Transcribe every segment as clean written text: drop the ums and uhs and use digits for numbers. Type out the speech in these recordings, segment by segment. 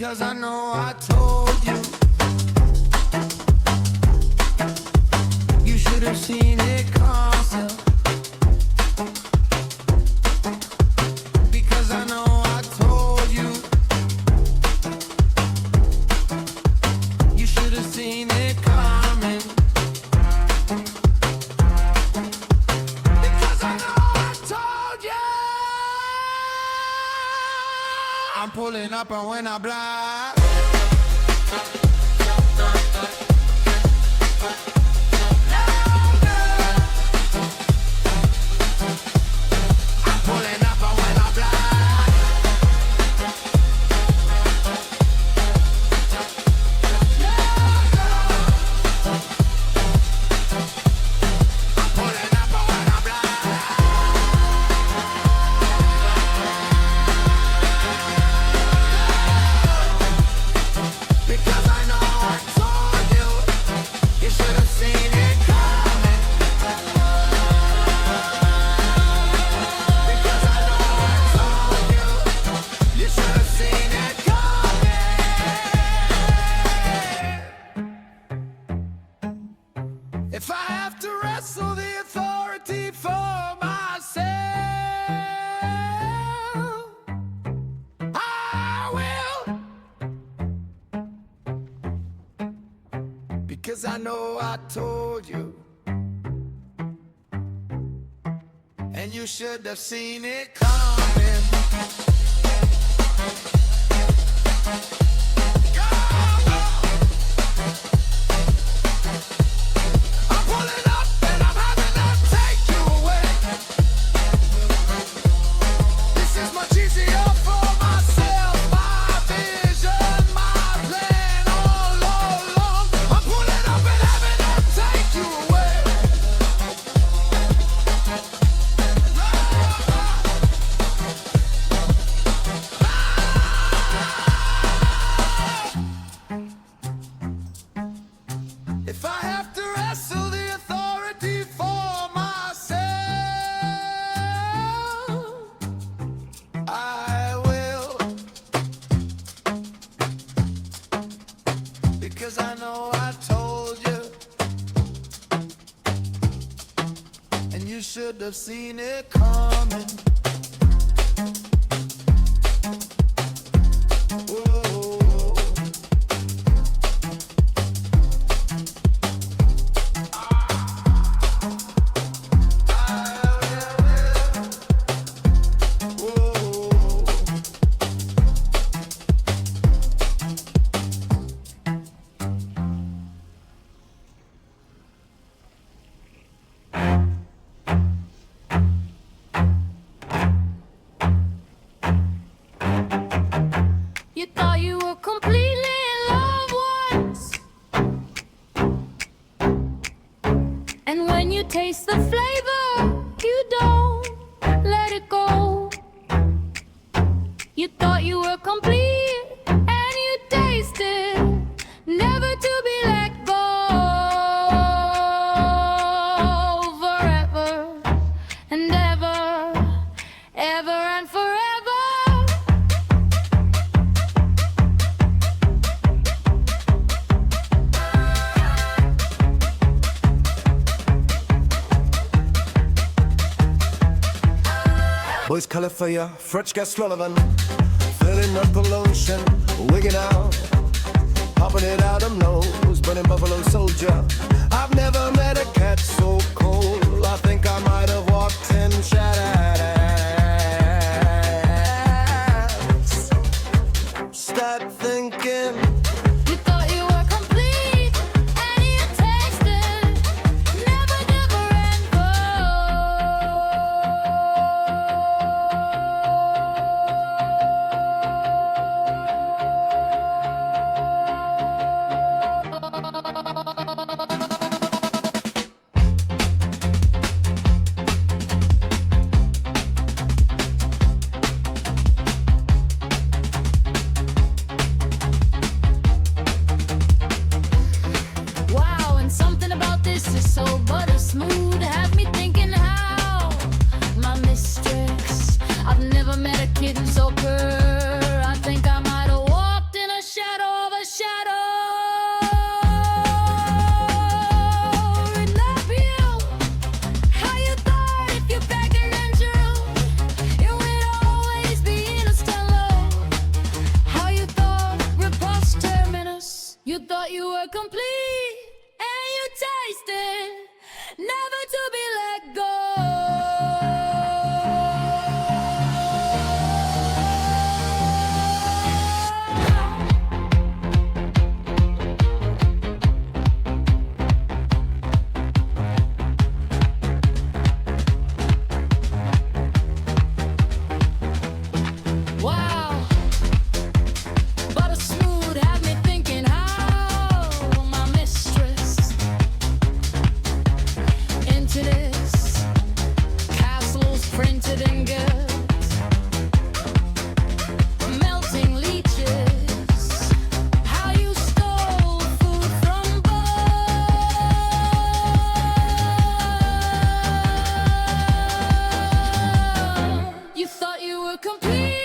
Because I know I told you. You should have seen it coming. Because I know I told you. You should have seen it coming. Because I know I told you. I'm pulling up and when I blind. If I have to wrestle the authority for myself, I will. Because I know I told you. And you should have seen it coming. If I have to wrestle the authority for myself, I will. Because I know I told you. And you should have seen it coming. You thought you were completely in love once, and when you taste the flavor, you don't let it go. You thought you were complete, and you tasted, never to be let go. Forever and ever, ever and forever. Boys California, French gas Sullivan, filling up pollution, wigging out, popping it out of nose, burning Buffalo Soldier. I've never met a cat so cold, I think I might have walked in shadows. Start thinking. You thought you were complete, and you tasted, never, never and golden girls, melting leeches, how you stole food from birds. You thought you were complete,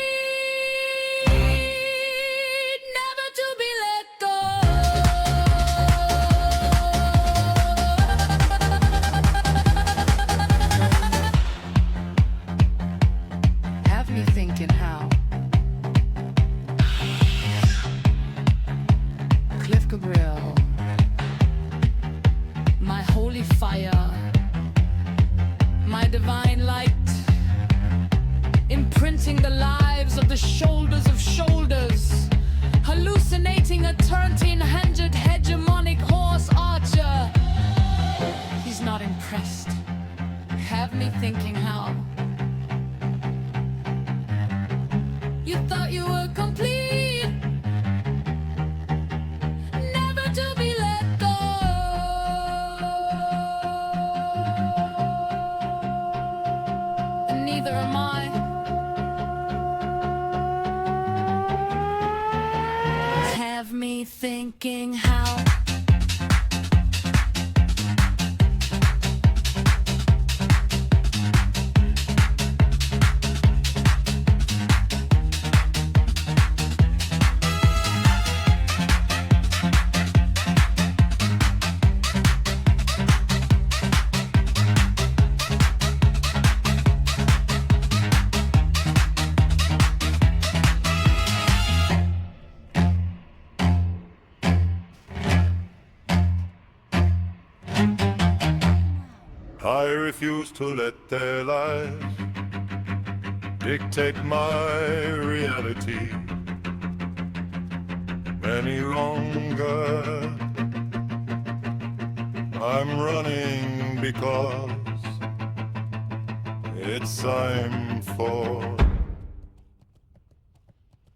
never to be let go. Have me thinking how Cliff Gabriel, my holy fire, my divine light, imprinting the lives of the shoulders of shoulders, hallucinating a 1300 hegemonic horse archer. He's not impressed. Have me thinking how you thought you were complete, never to be let go. And neither am I. Have me thinking how I refuse to let their lies dictate my reality any longer. I'm running because it's time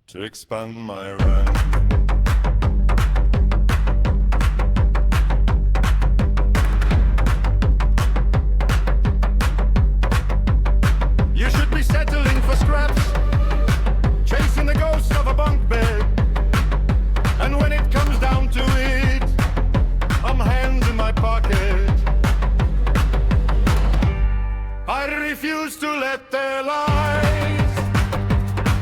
to expand my rend. Settling for scraps, chasing the ghost of a bunk bed. And when it comes down to it, I'm hands in my pocket. I refuse to let their lies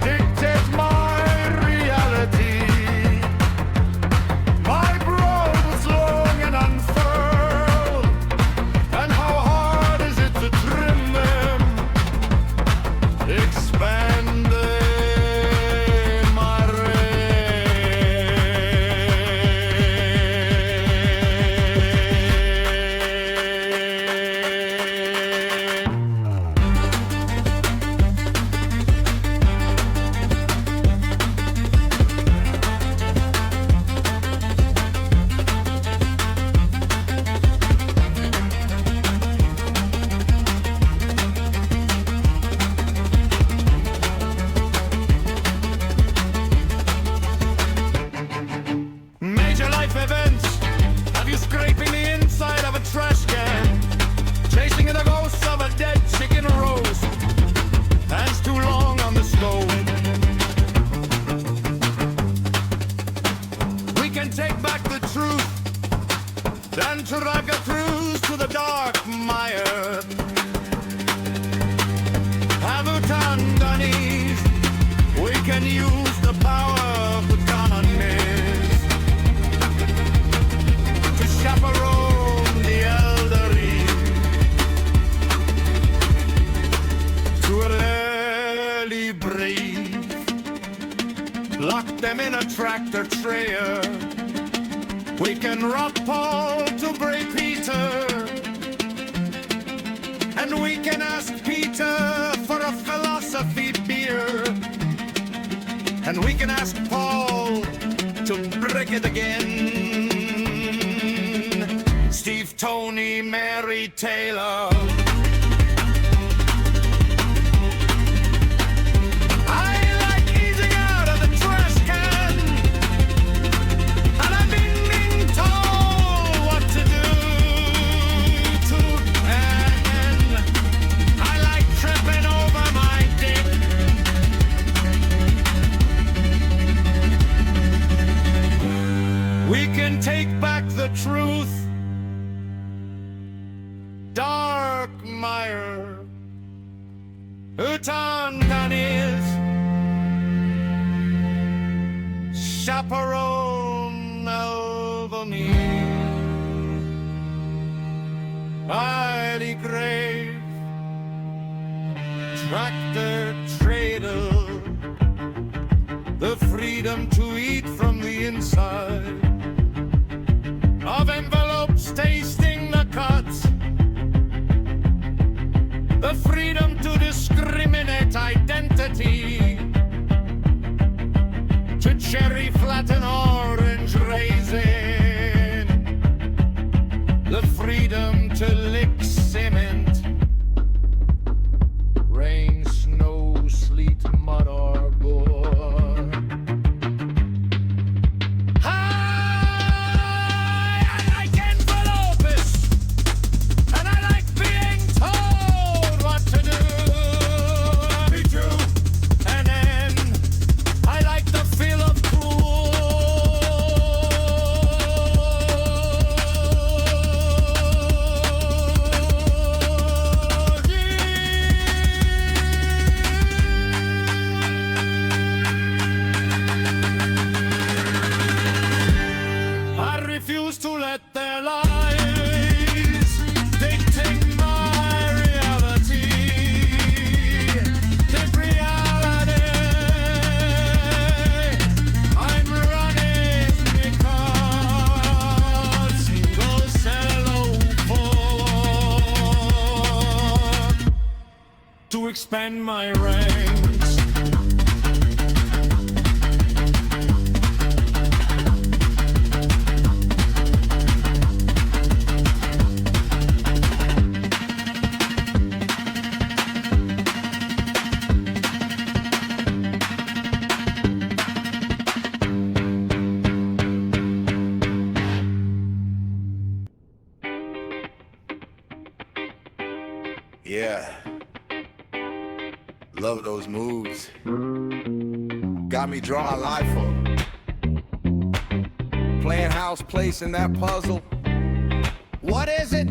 dictate my reality. My broads long and unfurled, and how hard is it to trim them? Expanding my major life events have you scraping the inside of a trash can, chasing the ghosts of a dead chicken roast, hands too long on the stove. We can take back the truth, then drag a cruise to the dark mire. Have a tanganies, we can use the power of economies to chaperone the elderly to an early breathe. Lock them in a tractor trailer. We can rob Paul to break Peter, and we can ask Peter for a philosophy beer, and we can ask Paul to break it again. Steve, Tony, Mary, Taylor. Over Utan Danis, Chaperone Albanese, Mighty Grave, Tractor Trader, the freedom to eat from the inside of envelopes tasting the cuts, the freedom to discriminate identity, to cherry flatten orange raisin, the freedom to lick cement, rain, snow, sleet, mud, or gore. I like envelopes, and I like being told what to do. Me too. And then I like the feel of I refuse to let their lies dictate my reality. Take reality. I'm running because single cello forward to expand my ranks. Yeah. Love those moves. Got me drawing life up. Playing house, placing that puzzle. What is it?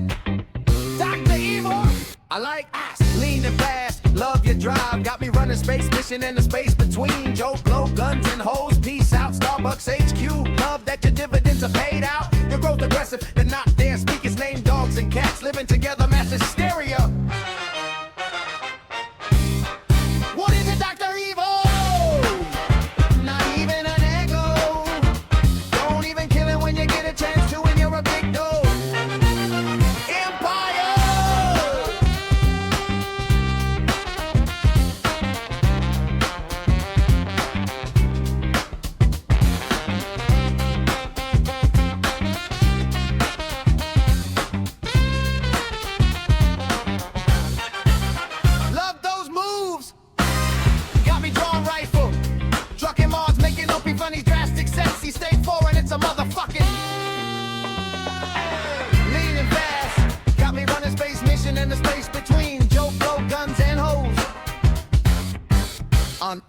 Dr. Evil? I like ass. Lean and fast, love your drive. Got me running space mission in the space between. Joe blow, guns and hoes. Peace out, Starbucks HQ. Love that your dividends are paid out. Your growth aggressive, they're not there. Speakers name dogs and cats living together, mass hysteria. What is it, Dr. Evil? Not even an echo. Don't even kill it when you get a chance to, when you're a big dog. Empire! Love those moves. Got me drawing rifle. Trucking Mars, making up funny, drastic, sexy. Stay foreign, it's a motherfucking. Leaning fast. Got me running space mission in the space between. Joe blow, guns and hoes.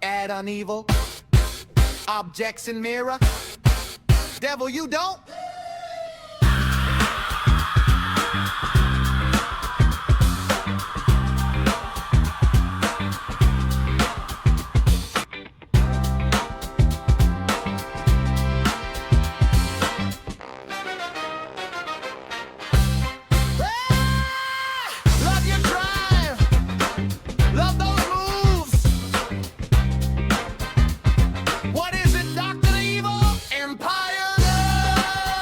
Add on evil. Objects in mirror. Devil, you don't. Love your drive. Love those moves. What is it, Dr. Evil? Empire love.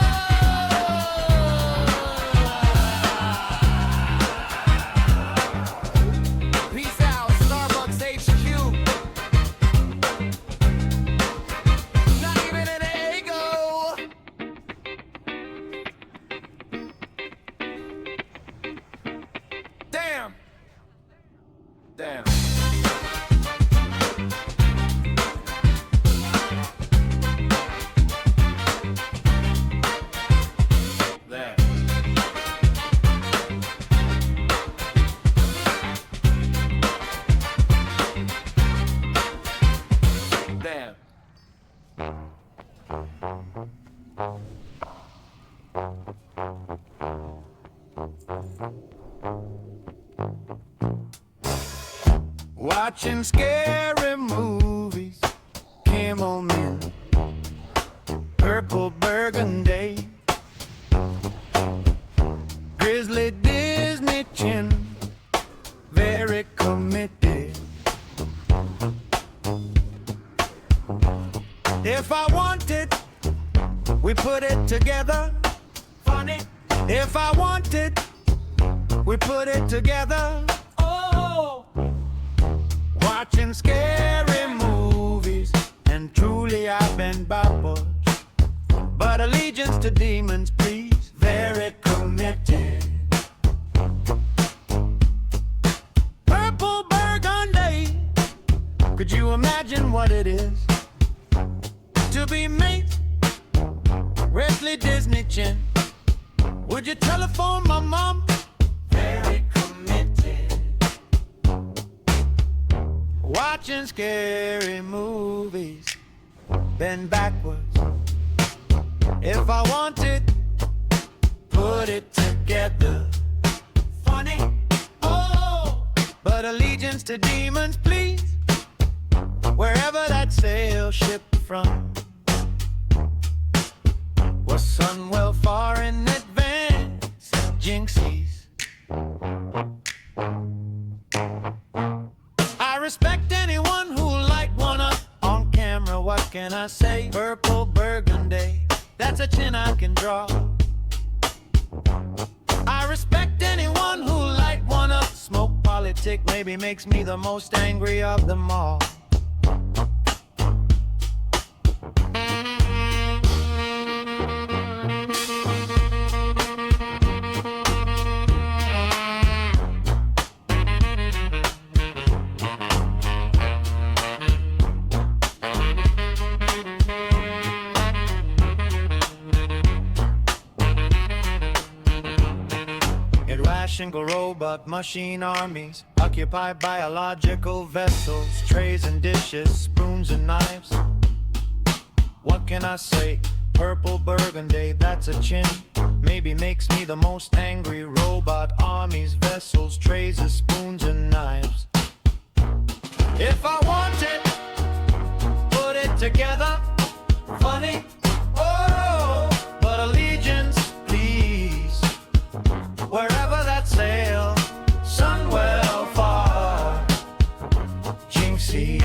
watching scary movies, camel men, purple burgundy, grizzly Disney chin, very committed. If I wanted, we put it together. Funny. If I wanted, we put it together. Oh, watching scary movies, and truly I've been backwards. But allegiance to demons, please, very committed. Purple burgundy, could you imagine what it is to be mate? Grizzly Disney chin. Would you telephone my mom? Very committed. Watching scary movies, bend backwards. If I wanted, put it together. Funny, oh, but allegiance to demons, please. Wherever that sail shipped from was sun well far in advance. Jinxies. I respect anyone who light one up on camera. What can I say? Purple burgundy, that's a chin I can draw. I respect anyone who light one up. Smoke politic maybe makes me the most angry of them all. Single robot machine armies occupy biological vessels, trays and dishes, spoons and knives. What can I say? Purple burgundy, that's a chin. Maybe makes me the most angry. Robot armies, vessels, trays and spoons and knives. If I want it, put it together. Funny, oh, but allegiance, please. Wherever that sail, sun well far, Jinxie.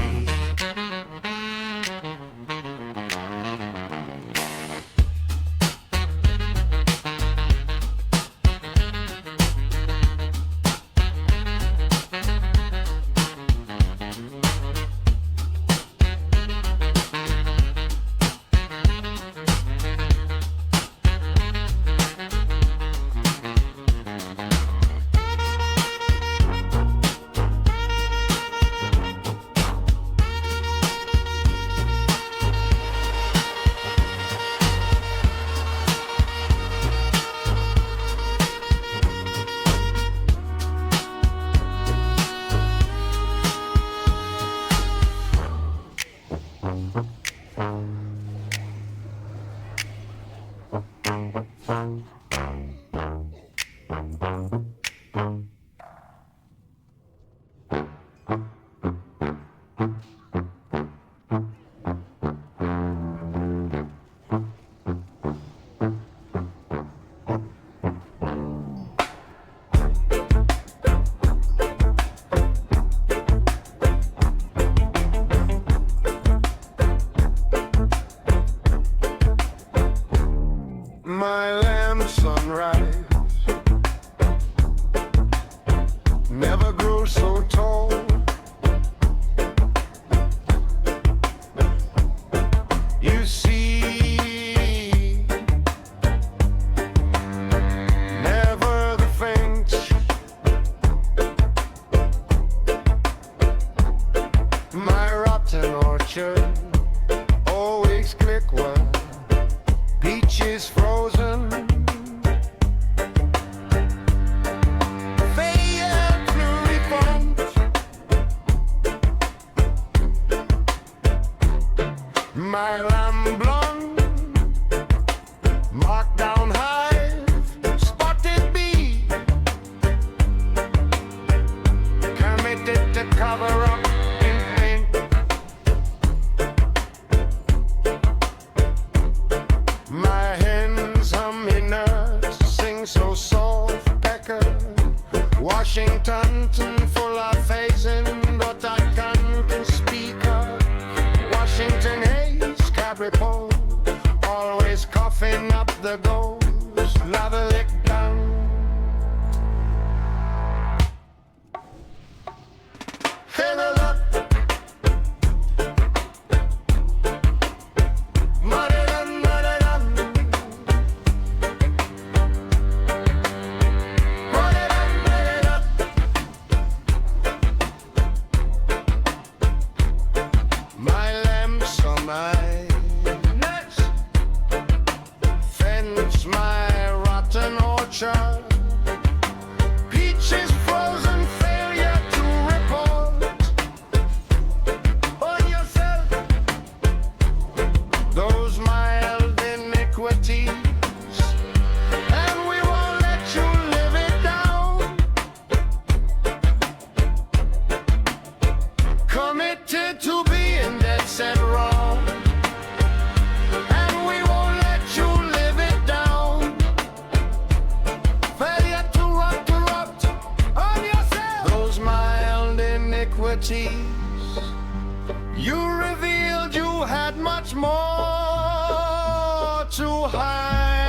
My lamb sunrise never grew so tall. You see, never the faint. My rotten orchard always click well. Peaches frozen, Fayette pluriform. My lamb blonde, marked down hive, spotted bee, committed to cover up. report. Always coughing up the ghost, lather lick down. Fill it up. Peaches frozen, failure to report on yourself those mild iniquities, and we won't let you live it down. Committed to being dead set wrong, and we won't let you live it down. Failure to corrupt on yourself those mild iniquities. You revealed you had much more to hide.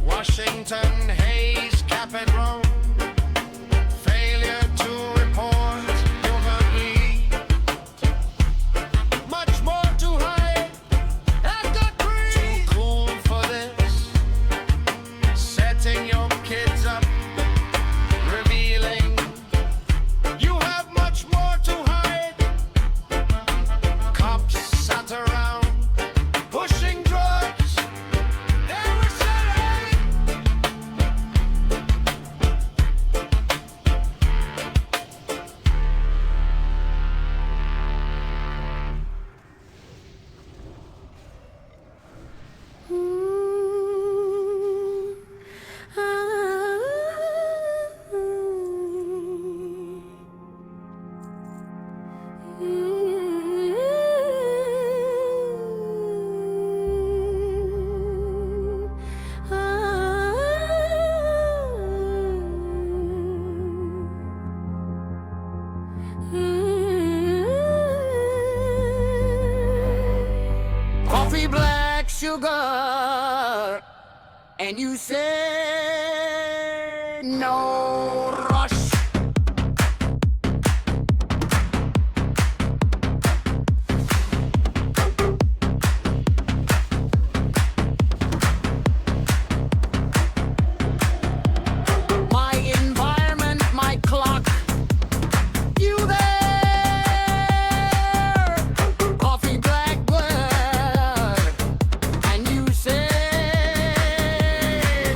Washington, Hayes, Capital. Failure to report, overbleed. Much more to hide. I've got greed. Too cool for this. Setting your kids up, revealing you have much more to hide. Cops sat around, pushing drugs. They were selling. Coffee, black sugar, and you say no rush. My environment, my clock. You there? Coffee, black blood, and you say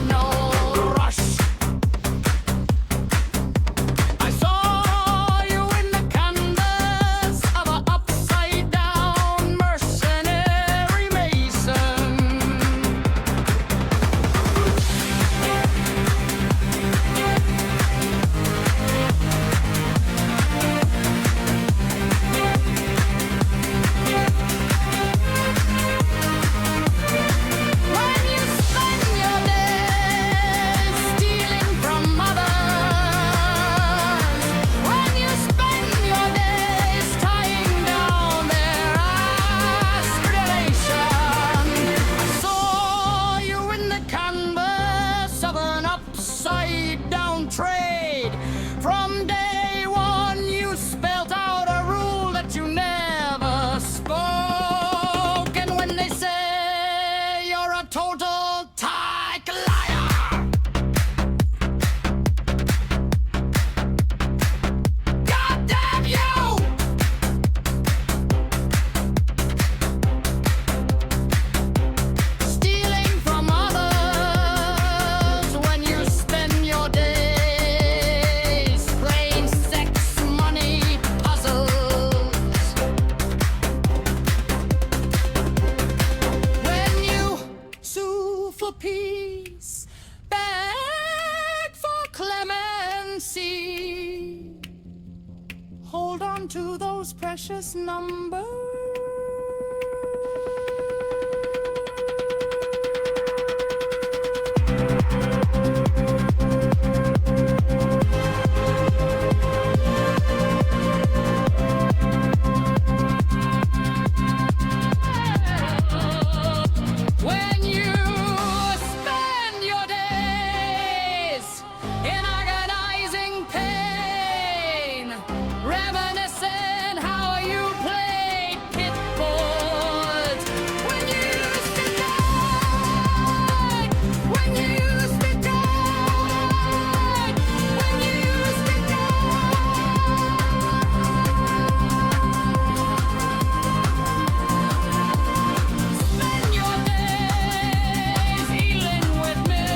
no rush. I saw you in the canvas of an upside down mercenary mason. When you spend your days stealing from others, when you spend your days tying down their aspiration, I saw you in the canvas of an upside down trade. From day one you spelt see. Hold on to those precious numbers. When you spend your days in agonizing pain, reminiscing how you played pitfalls. When you used to die, when you used to die, when you used to spend your days healing with me,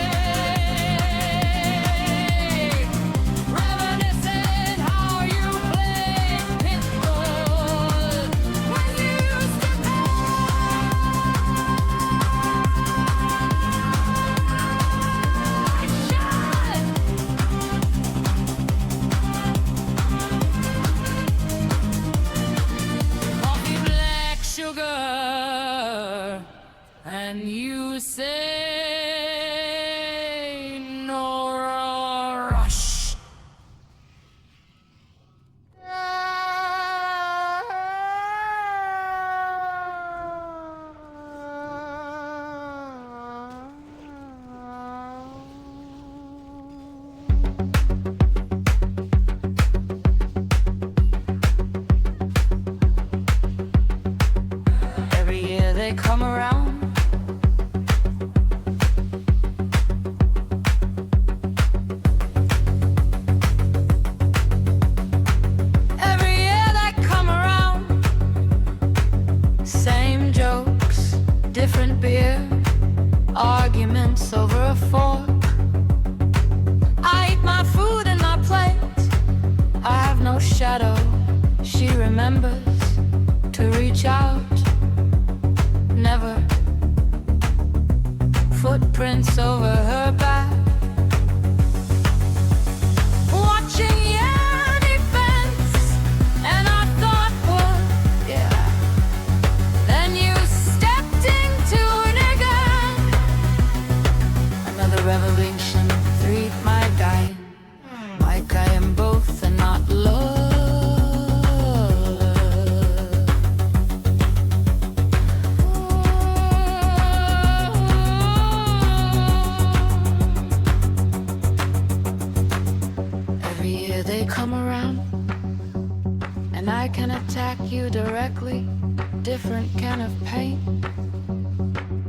reminiscing how you played pitfalls. When you used to coffee, black sugar, and you say no rush. Every year they come around. Every year they come around. Same jokes, different beer, arguments over a fork. I eat my food in my plate. I have no shadow. She remembers to reach out. Never. Footprints over her back. Watching your defense, and I thought, well, yeah. Then you stepped into it again. Another revelation, three, my guy. Like I am both and not love. Every year they come around, and I can attack you directly. Different can of paint.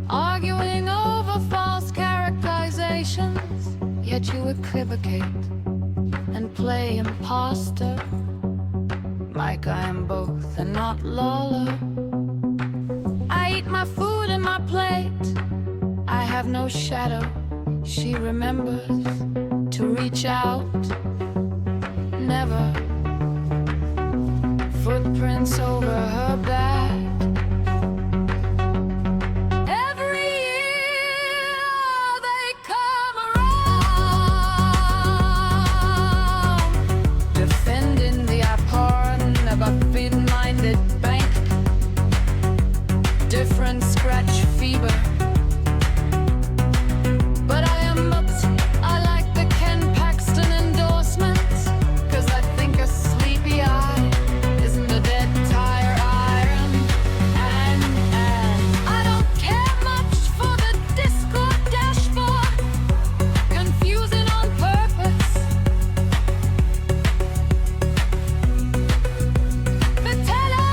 Arguing over false characterizations, yet you equivocate and play imposter. Like I am both and not Lola. I eat my food in my plate. I have no shadow. She remembers to reach out. Never. Footprints over her back. Every year they come around, defending the abhorrent of a feed-minded bank. Different scratch fever. But I am booked. I like the Ken Paxton endorsements, 'cause I think a sleepy eye isn't a dead tire iron. And I don't care much for the Discord dashboard, confusing on purpose. The teller.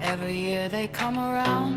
Every year they come around.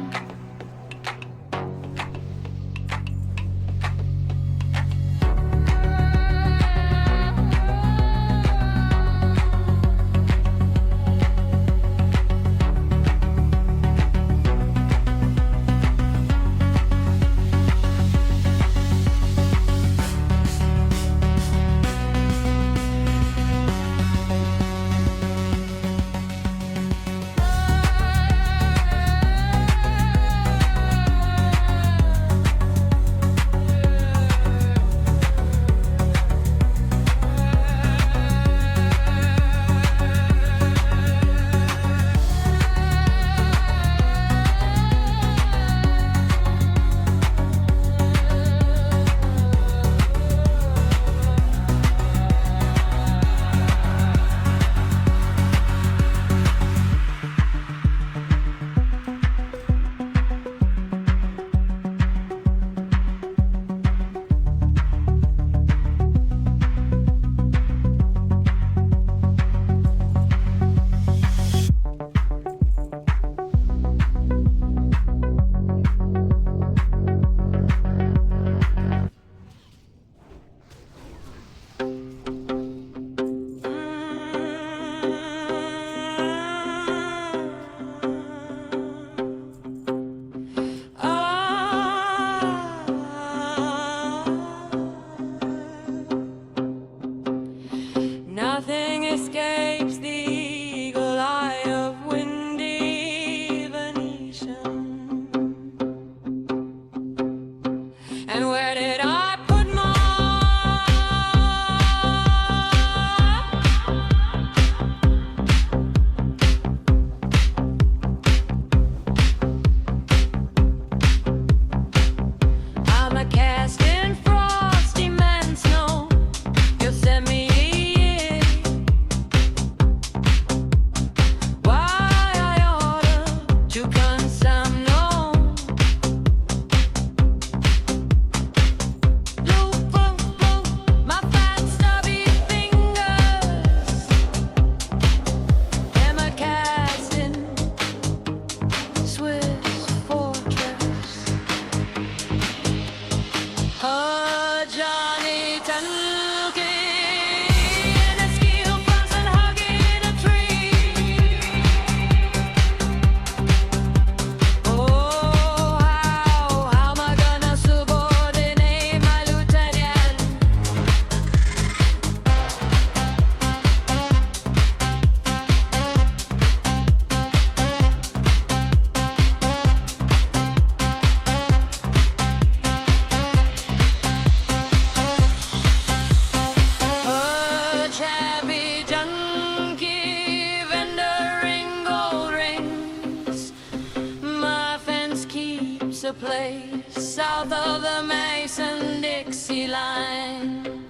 place south of the Mason-Dixie line.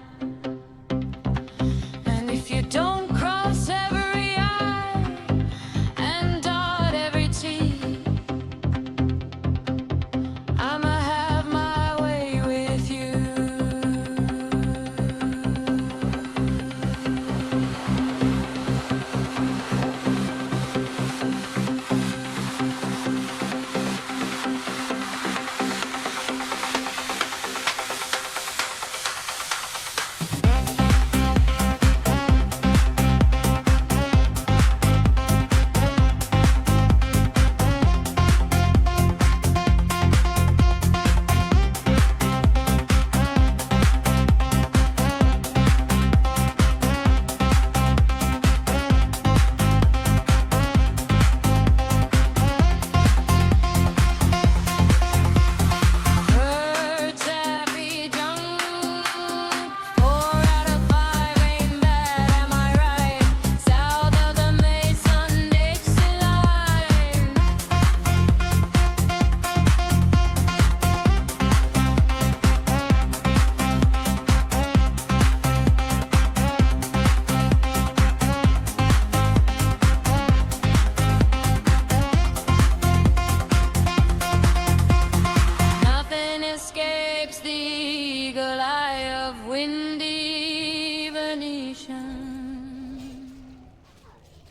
And if you don't cross every I and dot every T, I'ma have my way with you.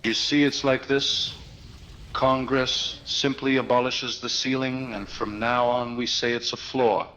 You see, it's like this. Congress simply abolishes the ceiling, and from now on we say it's a floor.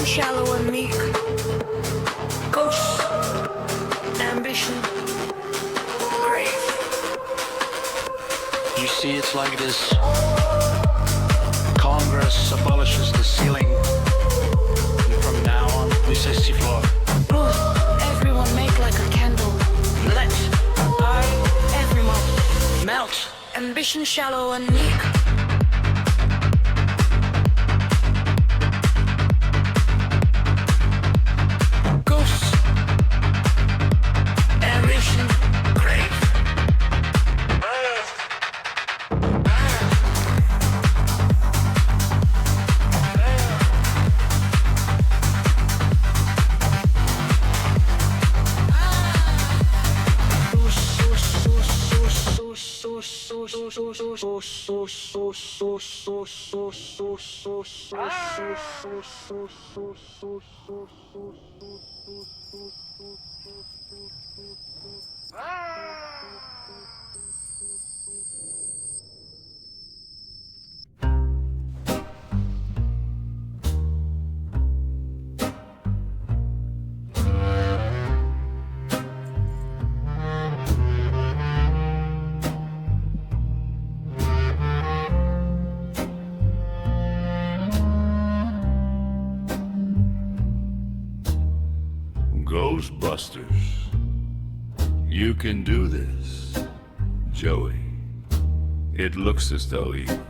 Shallow and meek, ghost, ambition, grave. You see, it's like this. Congress abolishes the ceiling, and from now on we say sea floor. Everyone make like a candle. Let everyone melt. Ambition shallow and meek. Ghostbusters. You can do this, Joey. It looks as though you're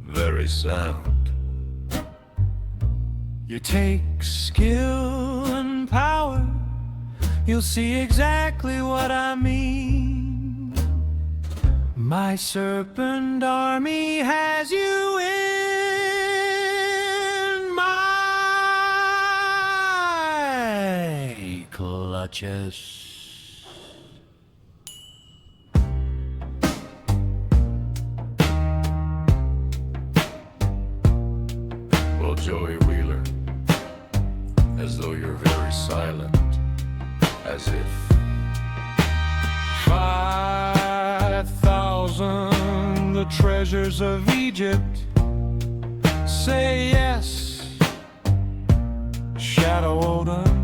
very sound. You take skill and power, you'll see exactly what I mean. My serpent army has you in my clutches. clutches. Well, Joey Wheeler, as though you're very silent, as if 5,000, the treasures of Egypt. Say yes, Shadow Odin.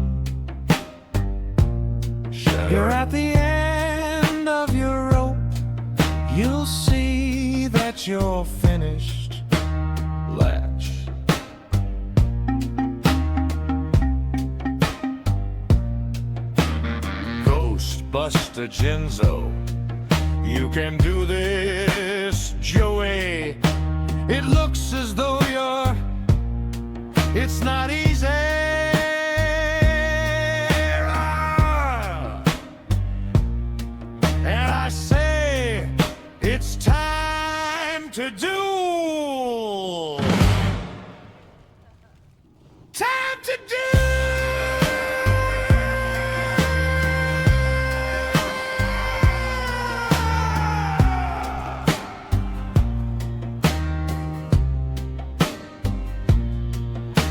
You're at the end of your rope. You'll see that you're finished. Latch. Ghostbuster Jinzo, you can do this, Joey. It looks as though it's not easy. And I say, it's time to do. Time to do.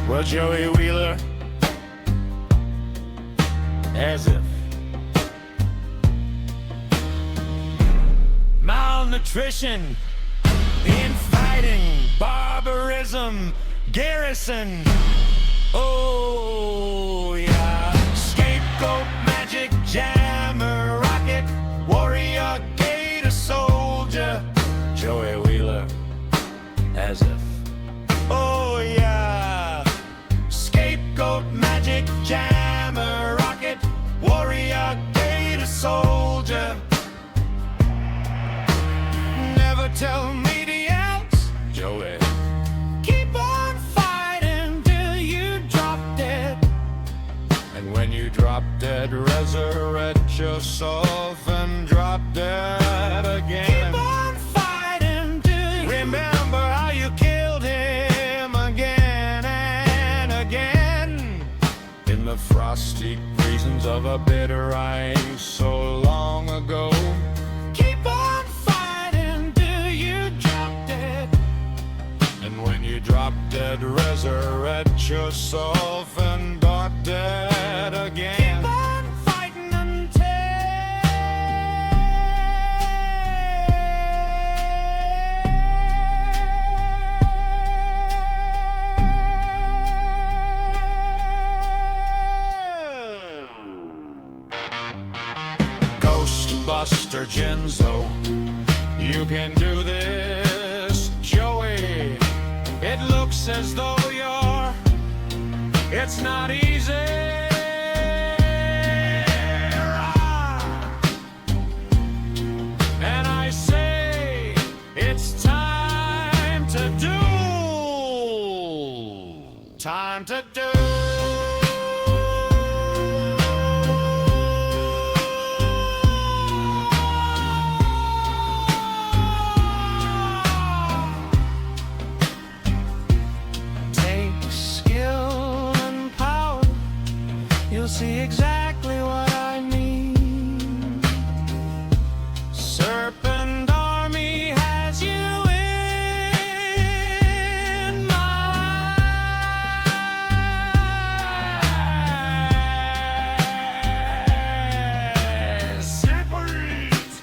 Well, Joey Wheeler, as if malnutrition, infighting, barbarism, garrison. Oh yeah, scapegoat, magic, jammer, rocket, warrior, gator, soldier. Joey Wheeler, as if. Oh yeah, scapegoat, magic, jammer, rocket, warrior, gator, soldier. Never tell me the else, Joey. Keep on fighting till you drop dead. And when you drop dead, resurrect yourself and drop dead again. Keep on fighting till you remember how you killed him again and again. In the frosty reasons of a bitter rain so long ago. Keep on fighting till you drop dead. And when you drop dead, resurrect yourself and drop dead again. Keep on fighting Ghostbuster Jinzo, you can do this, Joey. It looks as though it's not easy. And I say, it's time to do. Time to do. See exactly what I mean. Serpent Army has you in my separate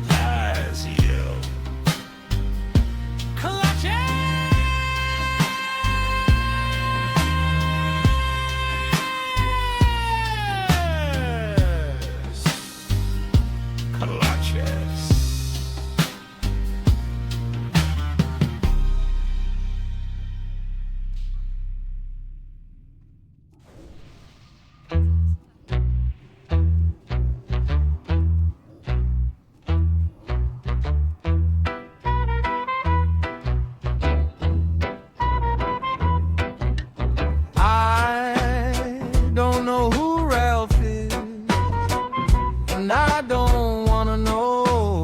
has you clutching. I don't know who Ralph is, and I don't wanna know.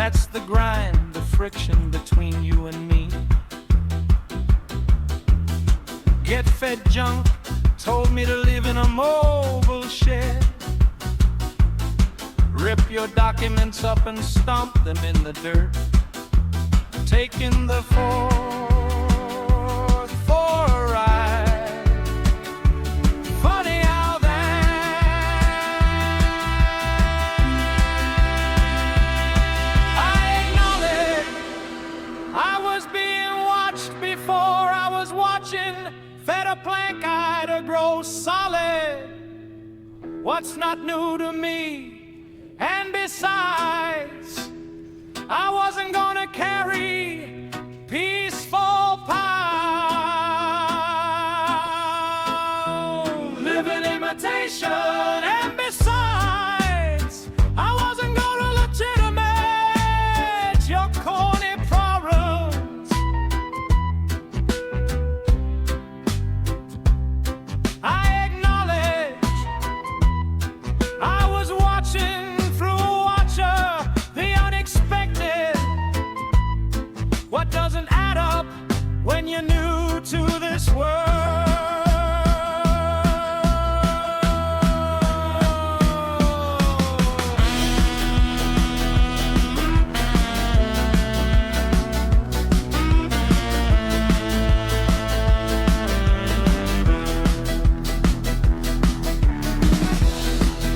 That's the grind, the friction between you and me. Get fed junk, told me to live in a mobile shed. Rip your documents up and stomp them in the dirt. Taking the fourth for a ride. Funny how I acknowledge I was being watched before I was watching. Fed a plank eye to grow solid. What's not new to me? And besides, I wasn't gonna carry peaceful power. Live in imitation. And besides, I wasn't gonna legitimate your corny problems. I acknowledge I was watching through a watcher, the unexpected. What doesn't add up when you're new to this world?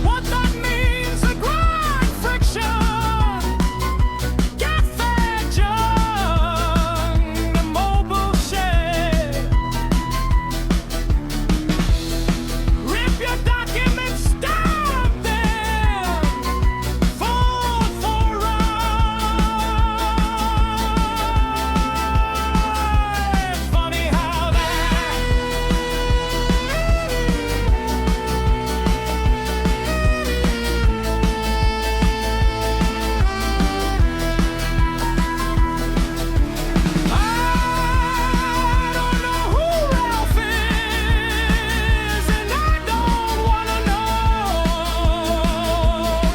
What that means, the grind, friction, get fed junk, the mobile shed. Rip your documents, stamp them, fall for a ride. Funny how I don't know who Ralph is, and I don't wanna know.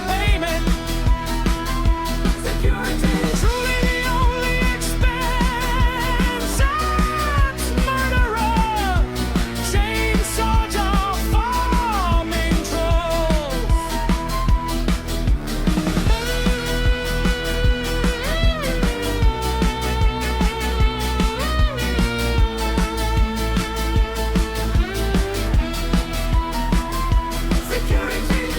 Payment, security, truly the only expense. That's murderer, chainsaw job, farming trolls. Security.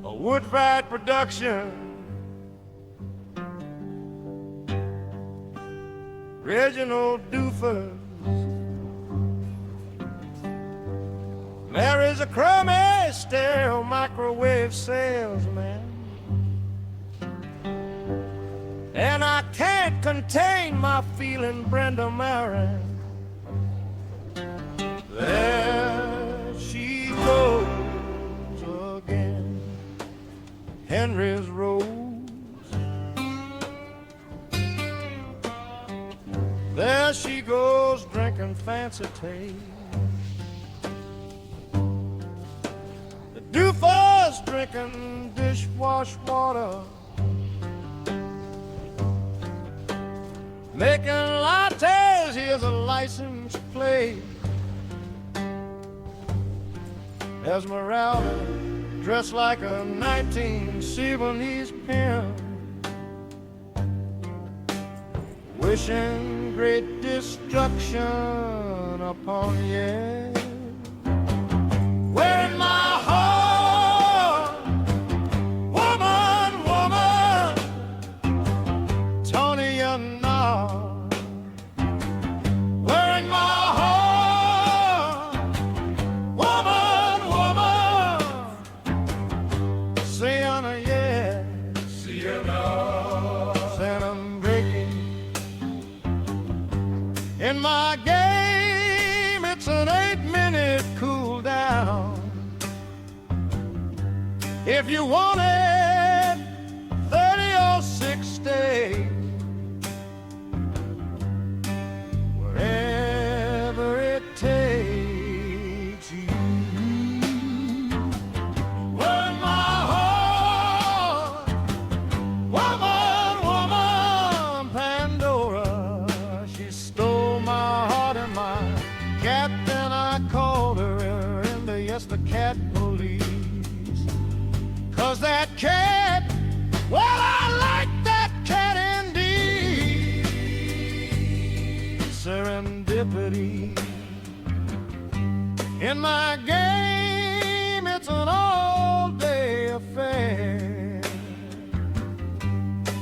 A wood-fired production. Reginald Doofus. There is a crummy stereo microwave salesman, and I can't contain my feeling, Brenda Marin. There she goes again, Henry's Rose. There she goes drinking fancy tea. The doofus drinking dishwash water, making lattes. Here's a license plate. Esmeralda dressed like a 1970s pimp, wishing great destruction upon you. Wearing my heart, woman, woman, Tony, you know. Wearing my heart, woman, woman, Sienna, yeah, Sienna, Sienna breaking. In my game, it's an 8 minute If you wanted 30 or 60, wherever it takes you. Word my heart, woman, woman, Pandora. She stole my heart and my cat, then I called her in the yes, the cat police. 'Cause that cat, well, I like that cat indeed. Serendipity. In my game, it's an all-day affair.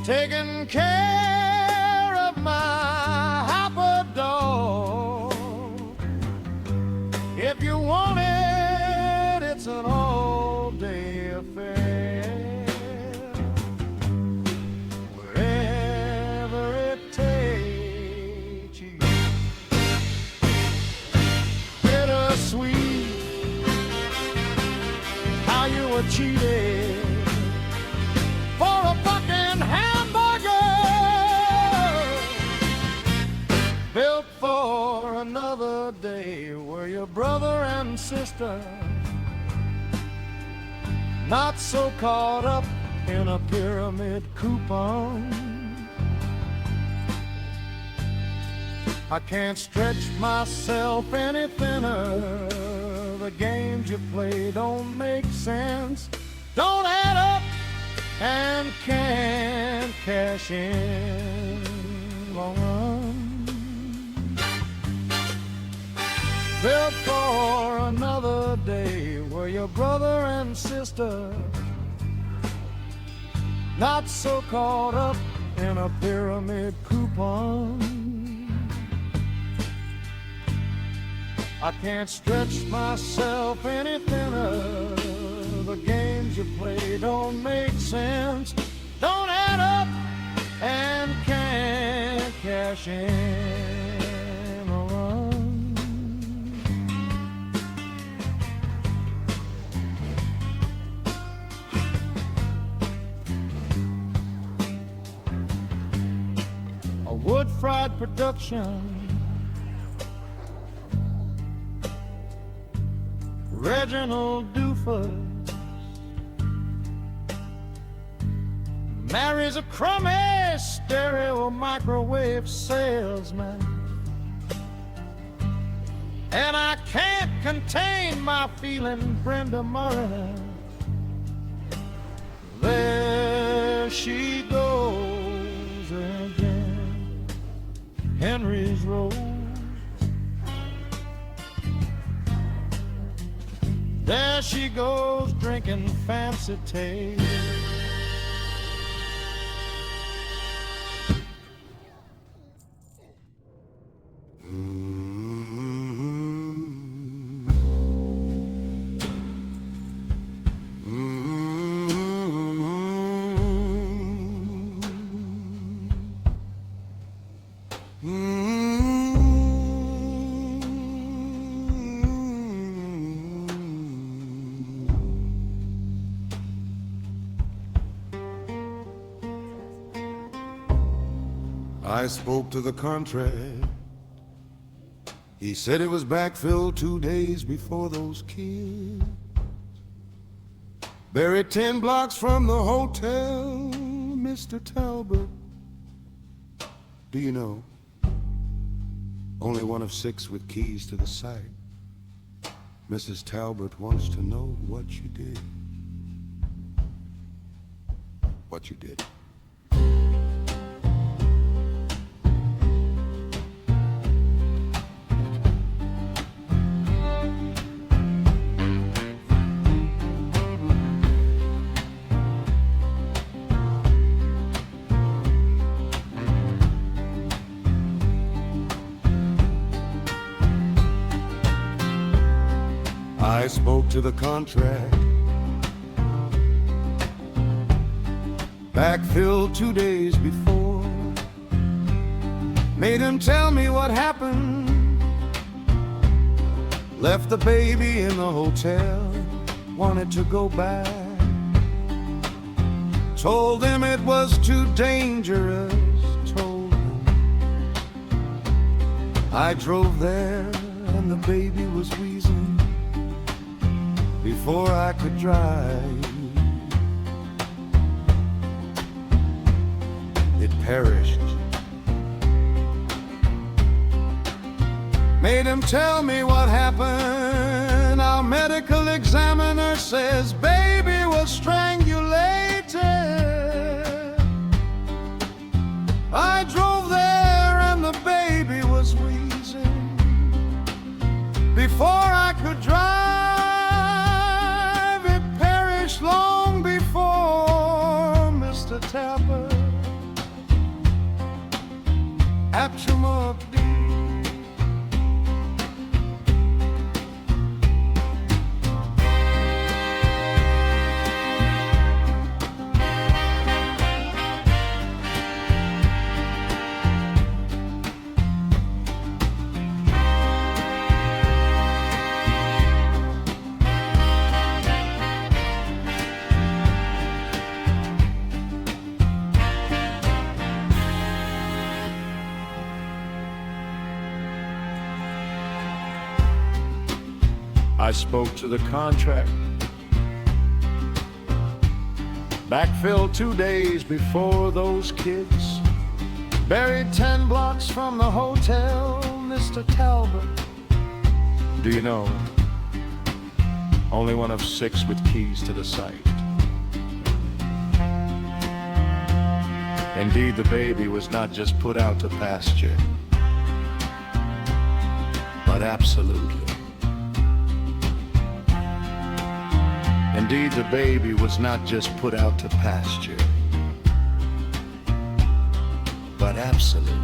Taking care of my hyper dog. If you want it, it's an all-day affair. Wherever it takes you. Bittersweet, how you were cheated for a fucking hamburger built for another day. Were your brother and sister not so caught up in a pyramid coupon? I can't stretch myself any thinner. The games you play don't make sense, don't add up, and can't cash in long run. Built for another day. Were your brother and sister not so caught up in a pyramid coupon? I can't stretch myself any thinner. The games you play don't make sense, don't add up, and can't cash in a run. A wood-fried production. Reginald Doofus marries a crummy stereo microwave salesman, and I can't contain my feeling, Brenda Murray. There she goes again, Henry's Road. There she goes drinking fancy tea. I spoke to the contract. He said it was backfilled 2 days before those kids buried 10 blocks from the hotel. Mr. Talbot, do you know, only one of 6 with keys to the site. Mrs. Talbot wants to know what you did. What you did. I spoke to the contract, backfilled 2 days before, made him tell me what happened, left the baby in the hotel, wanted to go back Told him it was too dangerous, told him. I drove there and the baby was wheezing before I could drive. It perished. Made him tell me what happened. Our medical examiner says baby was strangulated. I drove there and the baby was wheezing before I could drive. It perished long before Mr. Tapper. Apchumabdi. I spoke to the contract. Backfill 2 days before those kids. Buried 10 blocks from the hotel, Mr. Talbot. Do you know? Only one of 6 with keys to the site. Indeed, the baby was not just put out to pasture, but absolutely. Indeed, the baby was not just put out to pasture, but absolutely.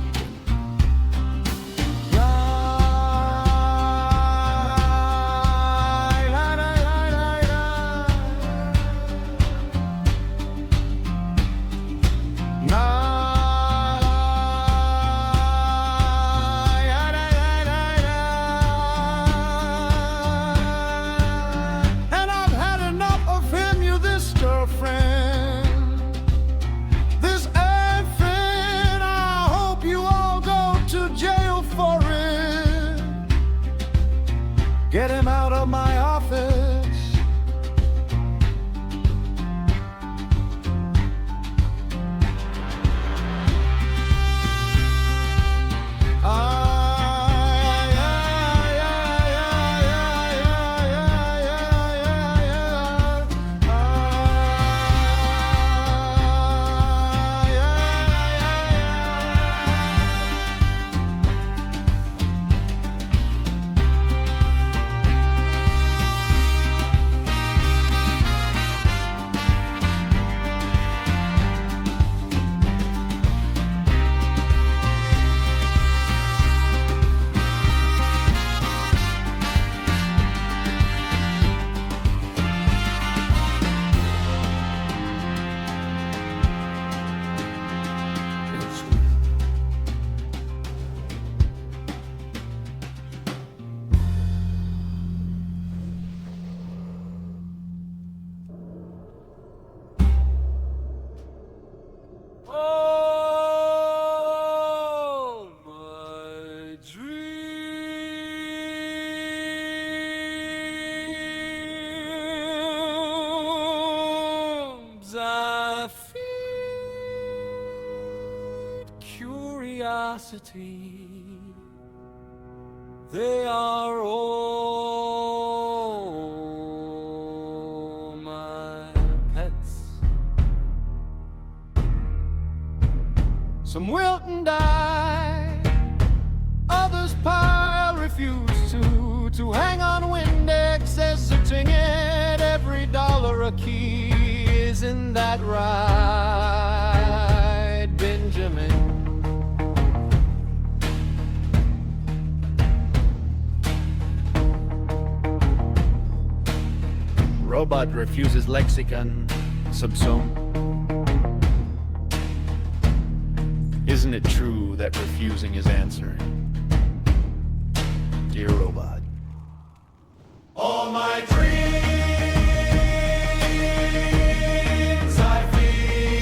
Get him out of my office. They are all my pets. Some wilt and die, others pile, refuse to hang on Windex, exiting it. Every dollar a key, isn't that right, Benjamin? Robot refuses lexicon, subsume. Isn't it true that refusing is answering? Dear robot. All my dreams I feel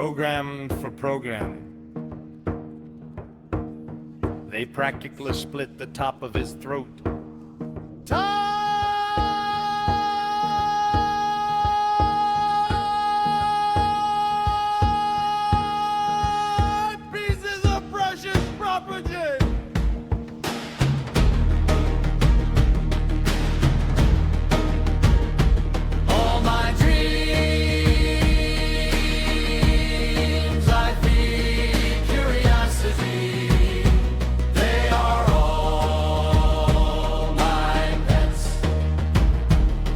programmed for programming. They practically split the top of his throat. Pieces of precious property. All my dreams, I feed curiosity. They are all my pets.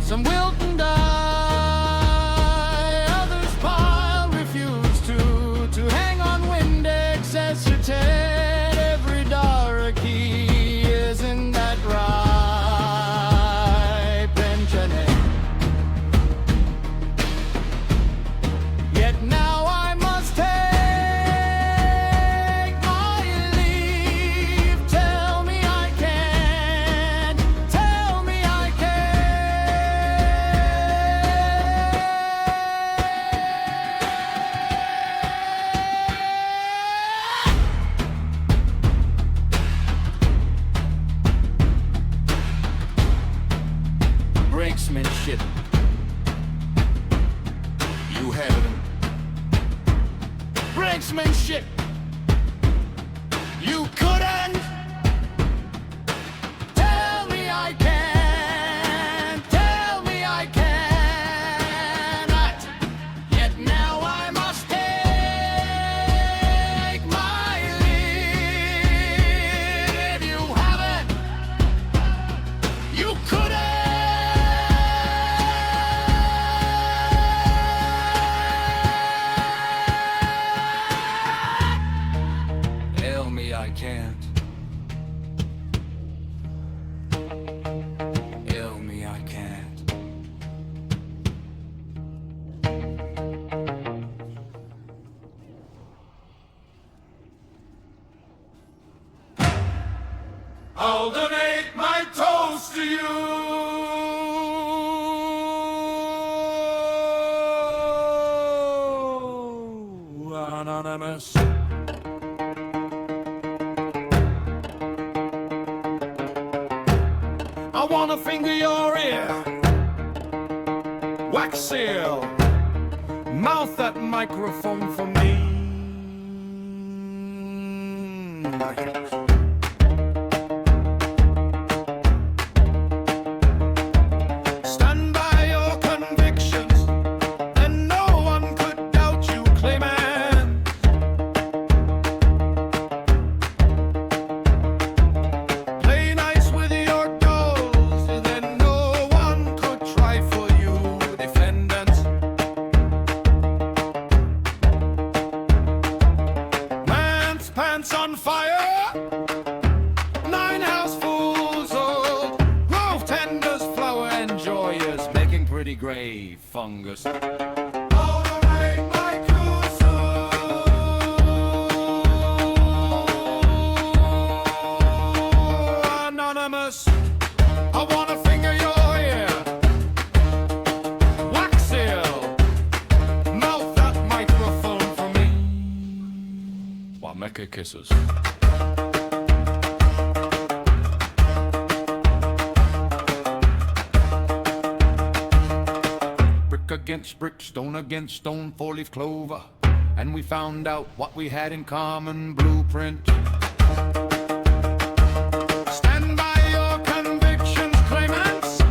Some wilt and die, others pile, refuse to hang on Windex, hesitate. Every darky isn't that right, Benjamin? Yet now I must take my leave. Tell me I can, tell me I can. Brinksmanship. You have it. Brinksmanship. You couldn't. Tell me I can. Tell me I cannot. Yet now I must take my leave. You haven't. You couldn't. Tell me I can't. Tell me I can't. I'll donate my toast to you. Anonymous. I wanna finger your ear, wax seal, mouth that microphone for me. Stand by your convictions, and no one could doubt you, claimant. Play nice with your dolls, and then no one could try for you, defendant. Man's pants on fire, 9 housefuls of grove tenders, flower enjoyers, making pretty grave fungus. Anonymous, I wanna finger your ear, wax seal, mouth that microphone for me. Wameka kisses. Brick against brick, stone against stone, 4-leaf clover, and we found out what we had in common. Blueprint. Stand by your convictions, claimants.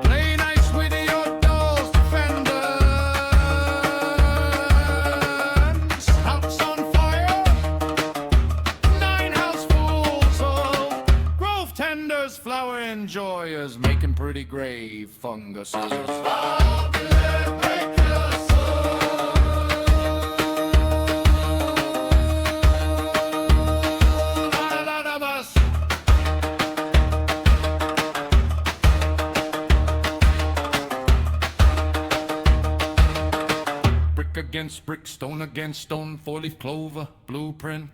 Play nice with your dolls, defendants. House on fire, 9 housefuls of grove tenders, flower enjoyers, making pretty grave funguses. Anonymous. Brick against brick, stone against stone, 4-leaf clover, blueprint.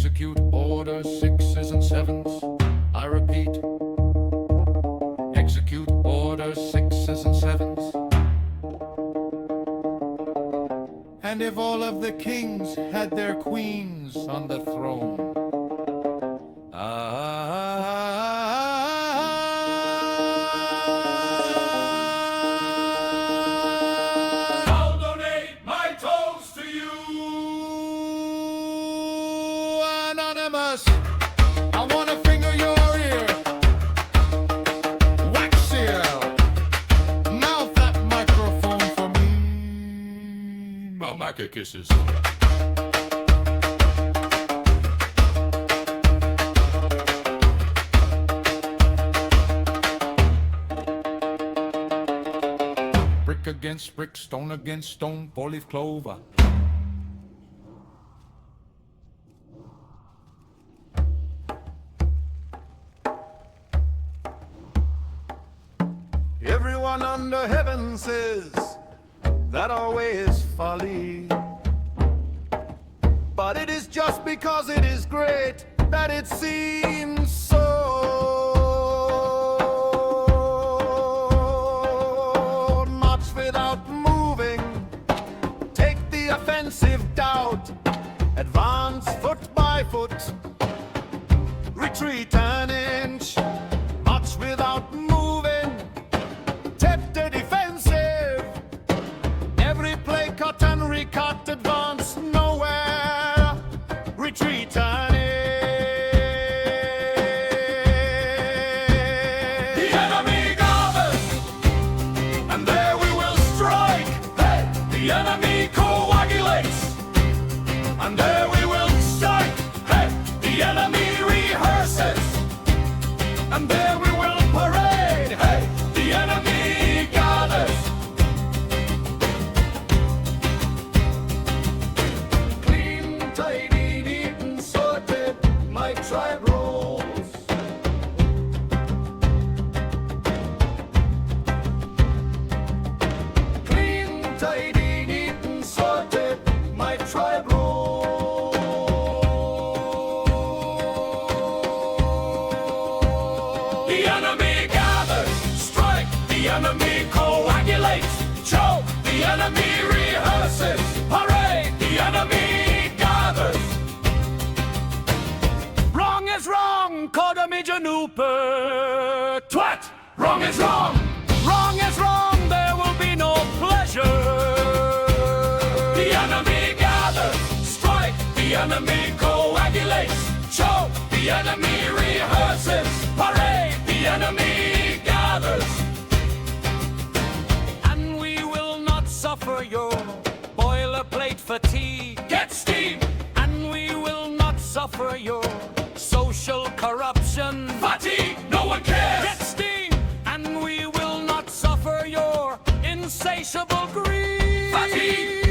Execute order 6s and 7s. I repeat. Execute order 6s and 7s. And if all of the kings had their queens on the throne, I'll donate my toes to you, Anonymous. I wanna finger your ear, wax seal, mouth that microphone for me. Mamaka kisses. Brick against brick, stone against stone, four-leaf clover. Everyone under heaven says that our way is folly. But it is just because it is great that it seems so. March without moving, take the offensive doubt, advance foot by foot, retreat an inch, march without moving, tap the defensive, every play cut and recut, advance nowhere, retreat an inch. The enemy gathers, and there we will strike. Hey! The enemy coagulates, and there we will strike. Hey! The enemy rehearses, and there we will parade. Hey! The enemy gathers. Clean, tidy, neat and sorted, my tribe rolls. Clean, tidy, neat and sorted, my tribe rolls. The enemy gathers, strike, the enemy coagulates, choke, the enemy rehearses, parade, the enemy gathers. Wrong is wrong, Kodami Januper. Twat! Wrong is wrong. Wrong is wrong, there will be no pleasure. The enemy gathers, strike, the enemy coagulates, choke, the enemy rehearses, parade, the enemy gathers. And we will not suffer your boilerplate fatigue. Get steam, And we will not suffer your social corruption. fatigue, no one cares. Get steam! And we will not suffer your insatiable greed. Fatigue,